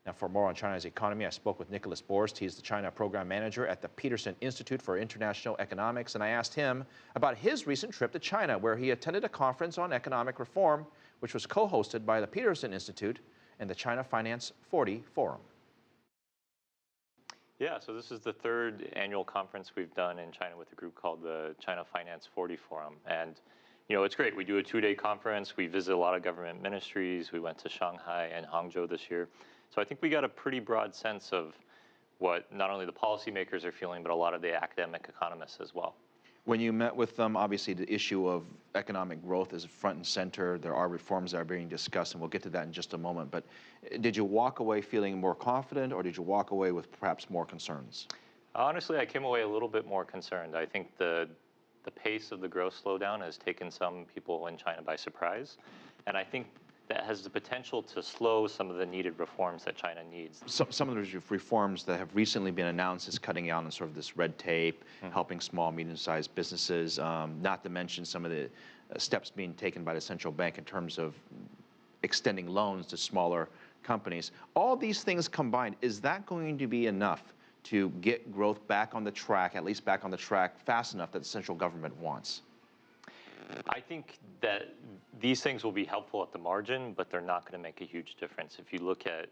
Now, for more on China's economy, I spoke with Nicholas Borst. He's the China Program Manager at the Peterson Institute for International Economics, and I asked him about his recent trip to China, where he attended a conference on economic reform, which was co-hosted by the Peterson Institute and the China Finance 40 Forum. Yeah, so this is the third annual conference we've done in China with a group called the China Finance 40 Forum. And, you know, it's great. We do a two-day conference. We visit a lot of government ministries. We went to Shanghai and Hangzhou this year. So I think we got a pretty broad sense of what not only the policymakers are feeling, but a lot of the academic economists as well. When you met with them, obviously the issue of economic growth is front and center. There are reforms that are being discussed, and we'll get to that in just a moment. But did you walk away feeling more confident, or did you walk away with perhaps more concerns? Honestly, I came away a little bit more concerned. I think the pace of the growth slowdown has taken some people in China by surprise. And I think that has the potential to slow some of the needed reforms that China needs. Some of the reforms that have recently been announced is cutting out on sort of this red tape, helping small, medium-sized businesses, not to mention some of the steps being taken by the central bank in terms of extending loans to smaller companies. All these things combined, is that going to be enough to get growth back on the track, at least back on the track fast enough that the central government wants? I think that these things will be helpful at the margin, but they're not going to make a huge difference. If you look at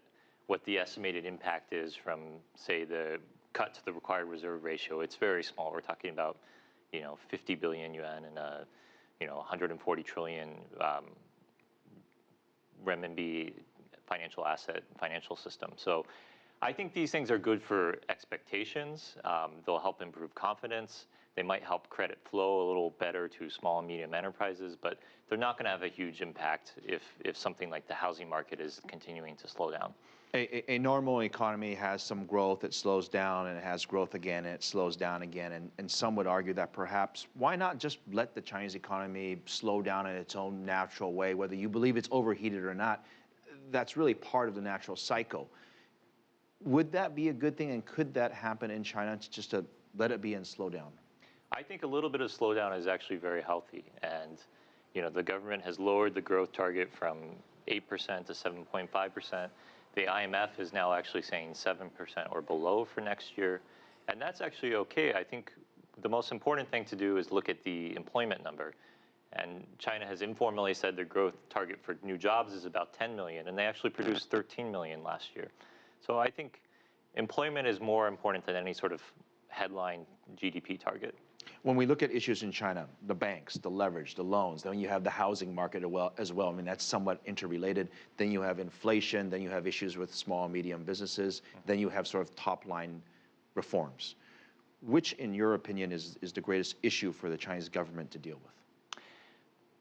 what the estimated impact is from, say, the cut to the required reserve ratio, it's very small. We're talking about, 50 billion yuan and 140 trillion renminbi financial system. So I think these things are good for expectations. They'll help improve confidence. They might help credit flow a little better to small and medium enterprises, but they're not going to have a huge impact if something like the housing market is continuing to slow down. A normal economy has some growth, it slows down, and it has growth again, and it slows down again. And some would argue that perhaps, why not just let the Chinese economy slow down in its own natural way, whether you believe it's overheated or not? That's really part of the natural cycle. Would that be a good thing, and could that happen in China, just to let it be and slow down? I think a little bit of slowdown is actually very healthy. And, the government has lowered the growth target from 8% to 7.5%. The IMF is now actually saying 7% or below for next year. And that's actually okay. I think the most important thing to do is look at the employment number. And China has informally said their growth target for new jobs is about 10 million, and they actually produced 13 million last year. So I think employment is more important than any sort of headline GDP target. When we look at issues in China, the banks, the leverage, the loans, then you have the housing market as well. I mean, that's somewhat interrelated. Then you have inflation, then you have issues with small and medium businesses, then you have sort of top-line reforms. Which, in your opinion, is the greatest issue for the Chinese government to deal with?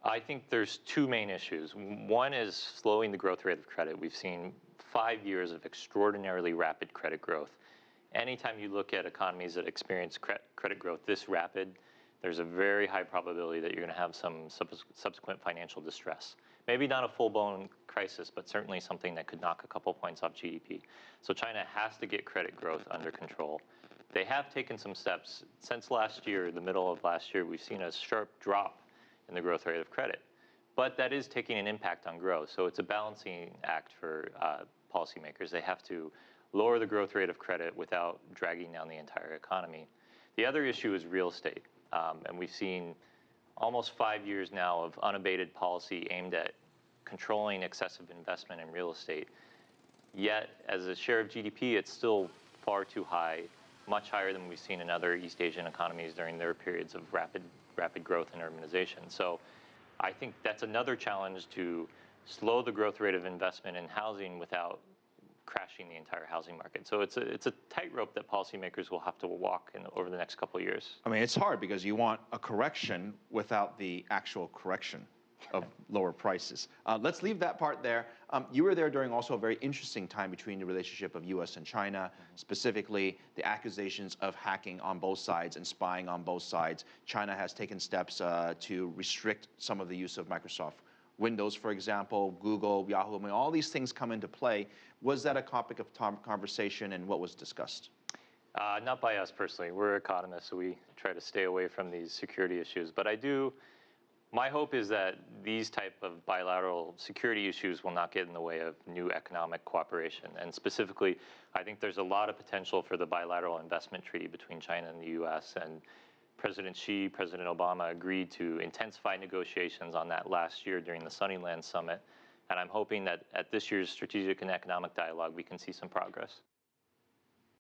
I think there's two main issues. One is slowing the growth rate of credit. We've seen 5 years of extraordinarily rapid credit growth. Anytime you look at economies that experience credit growth this rapid, there's a very high probability that you're going to have some subsequent financial distress. Maybe not a full-blown crisis, but certainly something that could knock a couple points off GDP. So China has to get credit growth under control. They have taken some steps. Since last year, the middle of last year, we've seen a sharp drop in the growth rate of credit. But that is taking an impact on growth. So it's a balancing act for policymakers. They have to lower the growth rate of credit without dragging down the entire economy. The other issue is real estate. And we've seen almost 5 years now of unabated policy aimed at controlling excessive investment in real estate. Yet, as a share of GDP, it's still far too high, much higher than we've seen in other East Asian economies during their periods of rapid growth and urbanization. So I think that's another challenge, to slow the growth rate of investment in housing without crashing the entire housing market. So it's a tightrope that policymakers will have to walk over the next couple of years. I mean, it's hard because you want a correction without the actual correction of lower prices. Let's leave that part there. You were there during also a very interesting time between the relationship of U.S. and China, specifically the accusations of hacking on both sides and spying on both sides. China has taken steps to restrict some of the use of Microsoft Windows, for example, Google, Yahoo, I mean, all these things come into play. Was that a topic of conversation, and what was discussed? Not by us personally. We're economists, so we try to stay away from these security issues. But I do My hope is that these type of bilateral security issues will not get in the way of new economic cooperation. And specifically, I think there's a lot of potential for the bilateral investment treaty between China and the U.S. And President Xi, President Obama agreed to intensify negotiations on that last year during the Sunnyland Summit. And I'm hoping that at this year's Strategic and Economic Dialogue, we can see some progress.